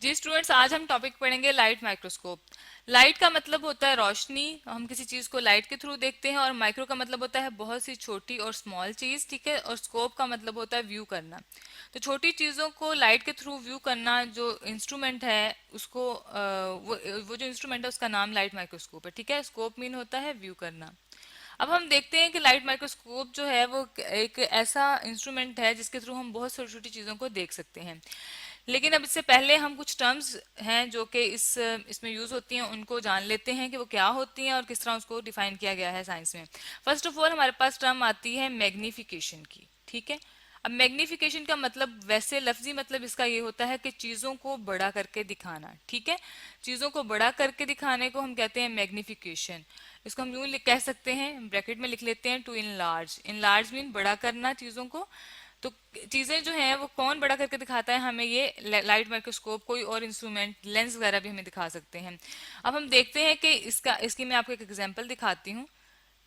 जी students, आज हम topic पढ़ेंगे लाइट माइक्रोस्कोप। लाइट का मतलब होता है रोशनी। हम किसी चीज को लाइट के थ्रू देखते हैं। और माइक्रो का मतलब होता है बहुत सी छोटी और स्मॉल चीज, ठीक है। और स्कोप का मतलब होता है व्यू करना। तो छोटी चीजों को लाइट के थ्रू व्यू करना, जो इंस्ट्रूमेंट है उसको वो जो इंस्ट्रूमेंट है उसका नाम लाइट माइक्रोस्कोप है, ठीक है। स्कोप मीन होता है व्यू करना। अब हम देखते हैं कि लाइट माइक्रोस्कोप जो है वो एक ऐसा इंस्ट्रूमेंट है जिसके थ्रू हम बहुत छोटी छोटी चीजों को देख सकते हैं। लेकिन अब इससे पहले हम कुछ टर्म्स हैं जो कि इसमें यूज होती हैं, उनको जान लेते हैं कि वो क्या होती हैं और किस तरह उसको डिफाइन किया गया है साइंस में। फर्स्ट ऑफ ऑल हमारे पास टर्म आती है मैग्निफिकेशन की, ठीक है। अब मैग्निफिकेशन का मतलब, वैसे लफ्जी मतलब इसका ये होता है कि चीजों को बड़ा करके दिखाना, ठीक है। चीजों को बड़ा करके दिखाने को हम कहते हैं मैग्निफिकेशन। इसको हम यूं कह सकते हैं, ब्रैकेट में लिख लेते हैं, टू इनलार्ज। इनलार्ज मीन बड़ा करना चीजों को। तो चीजें जो हैं वो कौन बड़ा करके दिखाता है हमें? ये लाइट माइक्रोस्कोप, कोई और इंस्ट्रूमेंट, लेंस वगैरह भी हमें दिखा सकते हैं। अब हम देखते हैं कि इसकी मैं आपको एक एग्जांपल दिखाती हूँ।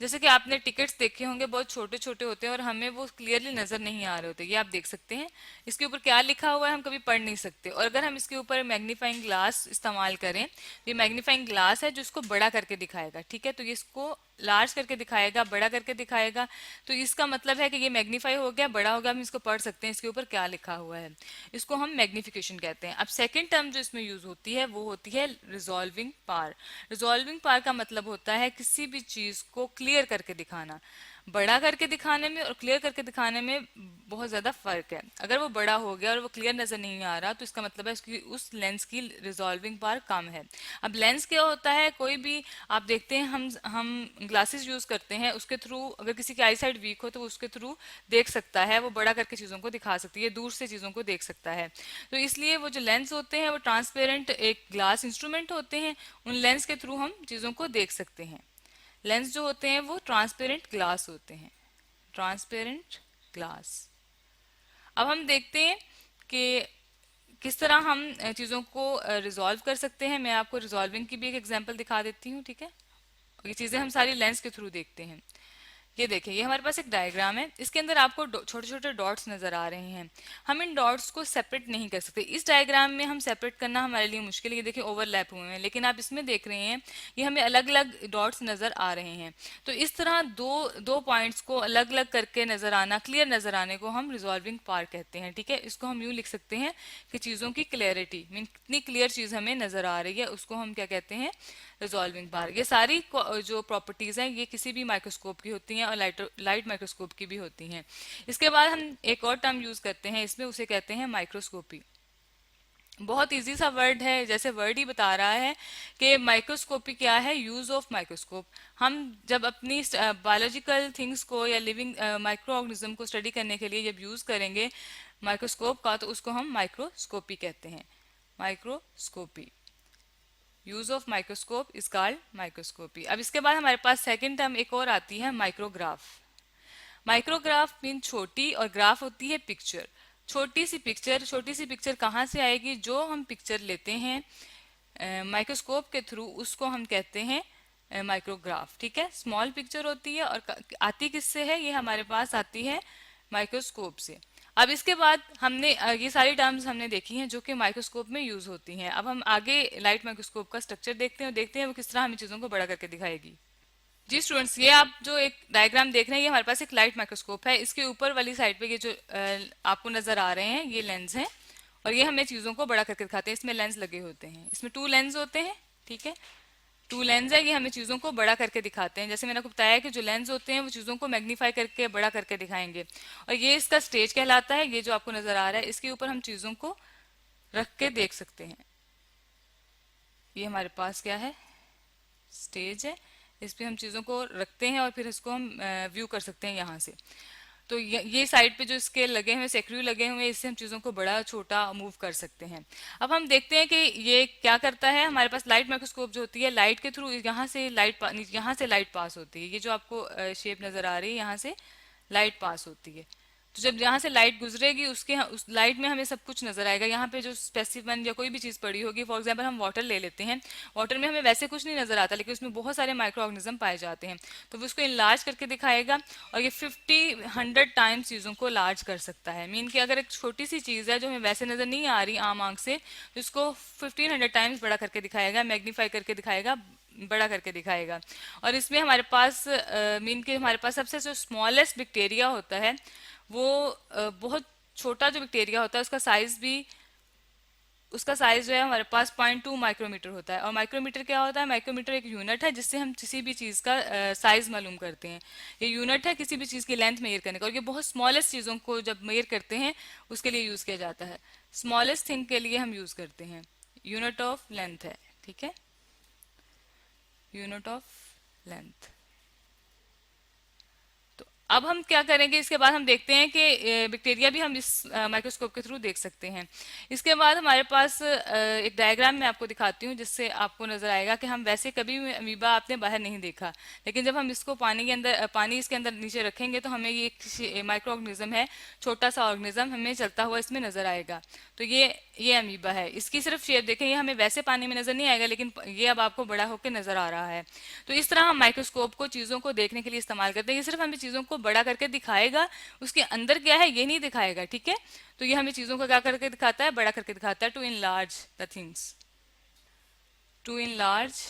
जैसे कि आपने टिकट्स देखे होंगे, बहुत छोटे छोटे होते हैं और हमें वो क्लियरली नजर नहीं आ रहे होते। ये आप देख सकते हैं, इसके ऊपर क्या लिखा हुआ है हम कभी पढ़ नहीं सकते। और अगर हम इसके ऊपर मैग्नीफाइंग ग्लास इस्तेमाल करें, ये मैग्नीफाइंग ग्लास है जो इसको बड़ा करके दिखाएगा, ठीक है। तो ये इसको लार्ज करके दिखाएगा, बड़ा करके दिखाएगा। तो इसका मतलब है कि ये मैग्नीफाई हो गया, बड़ा हो गया, हम इसको पढ़ सकते हैं इसके ऊपर क्या लिखा हुआ है। इसको हम मैग्निफिकेशन कहते हैं। अब सेकेंड टर्म जो इसमें यूज होती है वो होती है रिजॉल्विंग पावर। रिजॉल्विंग पावर का मतलब होता है किसी भी चीज को क्लियर करके दिखाना। बड़ा करके दिखाने में और क्लियर करके दिखाने में बहुत ज्यादा फर्क है। अगर वो बड़ा हो गया और वो क्लियर नजर नहीं आ रहा, तो इसका मतलब है उसकी उस लेंस की रिजॉल्विंग पावर कम है। अब लेंस क्या होता है? कोई भी आप देखते हैं, हम ग्लासेस यूज करते हैं, उसके थ्रू अगर किसी की आई साइड वीक हो तो वो उसके थ्रू देख सकता है, वो बड़ा करके चीजों को दिखा सकती है, दूर से चीजों को देख सकता है। तो इसलिए वो जो लेंस होते हैं वो ट्रांसपेरेंट एक ग्लास इंस्ट्रूमेंट होते हैं। उन लेंस के थ्रू हम चीजों को देख सकते हैं। लेंस जो होते हैं वो ट्रांसपेरेंट ग्लास होते हैं, ट्रांसपेरेंट ग्लास। अब हम देखते हैं कि किस तरह हम चीज़ों को रिजॉल्व कर सकते हैं। मैं आपको रिजॉल्विंग की भी एक एग्जांपल दिखा देती हूँ, ठीक है। ये चीज़ें हम सारी लेंस के थ्रू देखते हैं। ये देखिए, ये हमारे पास एक डायग्राम है, इसके अंदर आपको छोटे छोटे डॉट्स नजर आ रहे हैं। हम इन डॉट्स को सेपरेट नहीं कर सकते। इस डायग्राम में हम सेपरेट करना हमारे लिए मुश्किल है। ये देखिए ओवरलैप हुए हैं, लेकिन आप इसमें देख रहे हैं ये हमें अलग अलग डॉट्स नजर आ रहे हैं। तो इस तरह दो दो पॉइंट्स को अलग अलग करके नजर आना, क्लियर नजर आने को हम रिजॉल्विंग पावर कहते हैं, ठीक है। इसको हम यूं लिख सकते हैं कि चीजों की क्लियरिटी मीन कितनी क्लियर चीज हमें नजर आ रही है, उसको हम क्या कहते हैं? Resolving power. ये सारी जो प्रॉपर्टीज हैं ये किसी भी माइक्रोस्कोप की होती हैं और लाइट माइक्रोस्कोप की भी होती हैं। इसके बाद हम एक और टर्म यूज करते हैं इसमें, उसे कहते हैं माइक्रोस्कोपी। बहुत इजी सा वर्ड है, जैसे वर्ड ही बता रहा है कि माइक्रोस्कोपी क्या है, यूज ऑफ माइक्रोस्कोप। हम जब अपनी बायोलॉजिकल थिंग्स को या लिविंग माइक्रो ऑर्गेनिज्म को स्टडी करने के लिए जब यूज करेंगे माइक्रोस्कोप का, तो उसको हम माइक्रोस्कोपी कहते हैं, microscopy. Use of microscope is called microscopy. अब इसके बाद हमारे पास सेकेंड टर्म एक और आती है, माइक्रोग्राफ। माइक्रोग्राफ मीन छोटी, और ग्राफ होती है पिक्चर। छोटी सी पिक्चर, छोटी सी पिक्चर कहाँ से आएगी? जो हम पिक्चर लेते हैं माइक्रोस्कोप के थ्रू, उसको हम कहते हैं माइक्रोग्राफ, ठीक है। स्मॉल पिक्चर होती है और आती किससे है? ये हमारे पास आती है माइक्रोस्कोप से। अब इसके बाद हमने ये सारी टर्म्स हमने देखी हैं जो कि माइक्रोस्कोप में यूज होती हैं। अब हम आगे लाइट माइक्रोस्कोप का स्ट्रक्चर देखते हैं और देखते हैं वो किस तरह हमें चीजों को बड़ा करके दिखाएगी। जी स्टूडेंट्स, ये आप जो एक डायग्राम देख रहे हैं ये हमारे पास एक लाइट माइक्रोस्कोप है। इसके ऊपर वाली साइड पे ये जो आपको नजर आ रहे हैं ये लेंस हैं, और ये हमें चीजों को बड़ा करके दिखाते हैं। इसमें लेंस लगे होते हैं, इसमें टू लेंस होते हैं, ठीक है। टू लेंस है, ये हमें चीजों को बड़ा करके दिखाते हैं। जैसे मैंने आपको बताया कि जो लेंस होते हैं वो चीजों को मैग्नीफाई करके बड़ा करके दिखाएंगे। और ये इसका स्टेज कहलाता है। ये जो आपको नजर आ रहा है इसके ऊपर हम चीजों को रख के देख सकते हैं। ये हमारे पास क्या है? स्टेज है। इस पे हम चीजों को रखते हैं और फिर इसको हम व्यू कर सकते हैं यहाँ से। तो ये साइड पे जो इसके लगे हुए सेक्यू लगे हुए हैं, इससे हम चीजों को बड़ा छोटा मूव कर सकते हैं। अब हम देखते हैं कि ये क्या करता है। हमारे पास लाइट माइक्रोस्कोप जो होती है, लाइट के थ्रू यहाँ से लाइट पास होती है। ये जो आपको शेप नजर आ रही है यहाँ से लाइट पास होती है। तो जब यहाँ से लाइट गुजरेगी उसके उस लाइट में हमें सब कुछ नजर आएगा। यहाँ पे जो स्पेसिफिन या कोई भी चीज पड़ी होगी, फॉर एग्जाम्पल हम वाटर ले लेते हैं, वाटर में हमें वैसे कुछ नहीं नजर आता, लेकिन उसमें बहुत सारे माइक्रो ऑर्गेनिज्म पाए जाते हैं, तो वो उसको इनलार्ज करके दिखाएगा। और ये 50-100 टाइम्स चीजों को लार्ज कर सकता है। मीन कि अगर एक छोटी सी चीज है जो हमें वैसे नजर नहीं आ रही आम आंख से, तो इसको 1500 टाइम्स बड़ा करके दिखाएगा, मैग्नीफाई करके दिखाएगा, बड़ा करके दिखाएगा। और इसमें हमारे पास मीन कि हमारे पास सबसे जो स्मॉलेस्ट बैक्टीरिया होता है वो बहुत छोटा जो बैक्टीरिया होता है उसका साइज जो है हमारे पास 0.2 माइक्रोमीटर होता है। और माइक्रोमीटर क्या होता है? माइक्रोमीटर एक यूनिट है जिससे हम किसी भी चीज का साइज मालूम करते हैं। ये यूनिट है किसी भी चीज की लेंथ मेजर करने का, और ये बहुत स्मॉलेस्ट चीजों को जब मेजर करते हैं उसके लिए यूज किया जाता है। स्मॉलेस्ट थिंग के लिए हम यूज करते हैं, यूनिट ऑफ लेंथ है, ठीक है, यूनिट ऑफ लेंथ। तो अब हम क्या करेंगे, इसके बाद हम देखते हैं कि बैक्टीरिया भी हम इस माइक्रोस्कोप के थ्रू देख सकते हैं। इसके बाद हमारे पास एक डायग्राम मैं आपको दिखाती हूँ जिससे आपको नजर आएगा कि हम वैसे कभी भी अमीबा आपने बाहर नहीं देखा, लेकिन जब हम इसको पानी के अंदर पानी इसके अंदर नीचे रखेंगे तो हमें ये एक माइक्रो ऑर्गेनिज्म है, छोटा सा ऑर्गेनिज्म हमें चलता हुआ इसमें नजर आएगा। तो ये अमीबा है। इसकी सिर्फ शेप देखें, ये हमें वैसे पानी में नजर नहीं आएगा, लेकिन ये अब आपको बड़ा होकर नजर आ रहा है। तो इस तरह हम माइक्रोस्कोप को चीजों को देखने के लिए इस्तेमाल करते हैं। ये सिर्फ हमें चीजों को बड़ा करके दिखाएगा, उसके अंदर क्या है ये नहीं दिखाएगा, ठीक है। तो ये हमें चीजों को क्या करके दिखाता है? बड़ा करके दिखाता है, to enlarge the things, to enlarge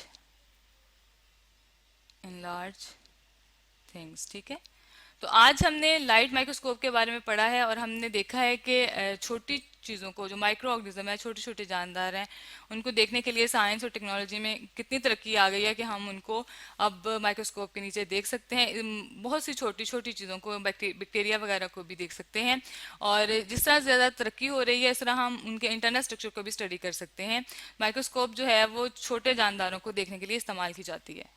things, ठीक है। तो आज हमने लाइट माइक्रोस्कोप के बारे में पढ़ा है और हमने देखा है कि छोटी चीज़ों को, जो माइक्रो ऑर्गेनिज्म है, छोटे छोटे जानदार हैं, उनको देखने के लिए साइंस और टेक्नोलॉजी में कितनी तरक्की आ गई है कि हम उनको अब माइक्रोस्कोप के नीचे देख सकते हैं। बहुत सी छोटी छोटी चीज़ों को, बैक्टीरिया वगैरह को भी देख सकते हैं। और जिस तरह ज़्यादा तरक्की हो रही है इस तरह हम उनके इंटरनल स्ट्रक्चर को भी स्टडी कर सकते हैं। माइक्रोस्कोप जो है वो छोटे जानदारों को देखने के लिए इस्तेमाल की जाती है।